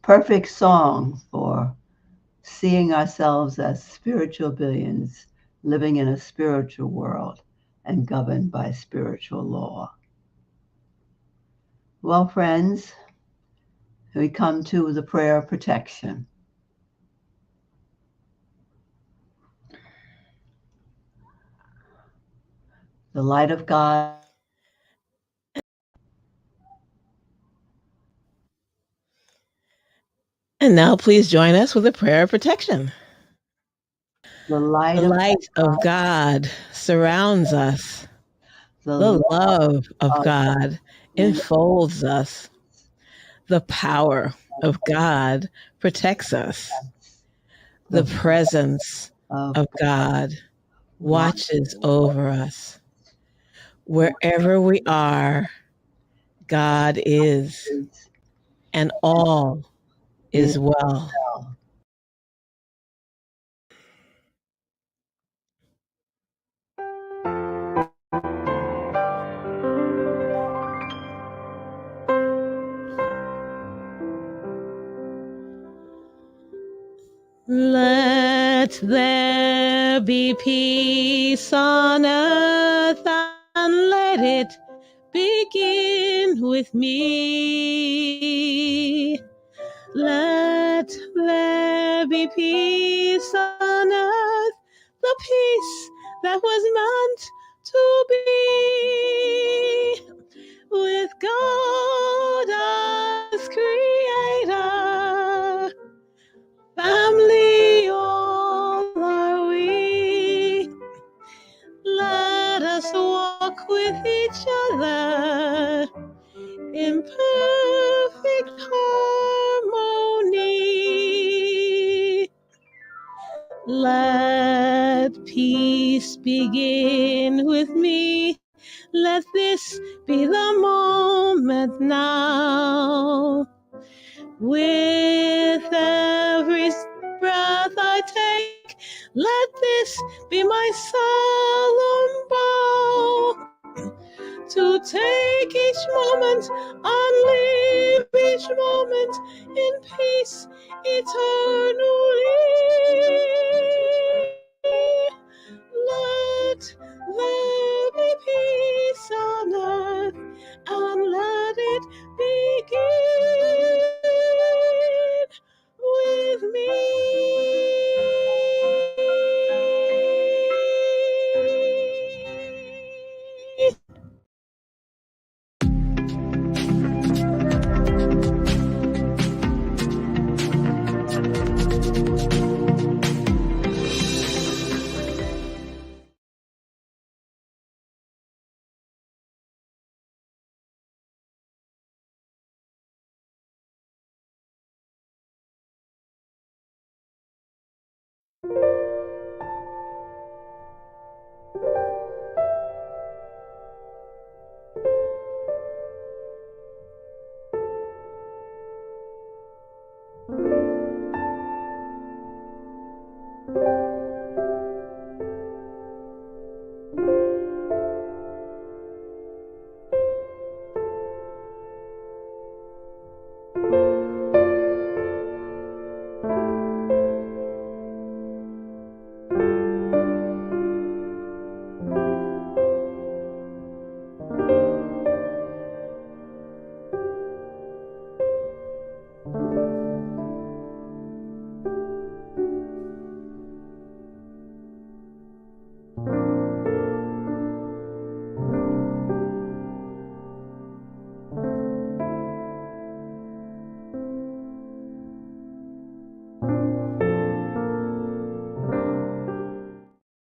Speaker 5: Perfect song for seeing ourselves as spiritual beings living in a spiritual world and governed by spiritual law. Well, friends, we come to the prayer of protection. The light of God.
Speaker 2: And now please join us with a prayer of protection.
Speaker 5: The light,
Speaker 2: The light of God surrounds us. The love of God enfolds us. The power of God protects us. The presence of God watches over us. Wherever we are, God is, and all is well. Let there be peace on earth, and let it begin with me. Let There be peace on earth, the peace that was meant to be, with God as creator. Family all are we. Let us walk with each other in perfect harmony. Let peace begin with me. Let this be the moment now. With every breath I take, let this be my solemn vow, to take each moment and live each moment in peace eternally.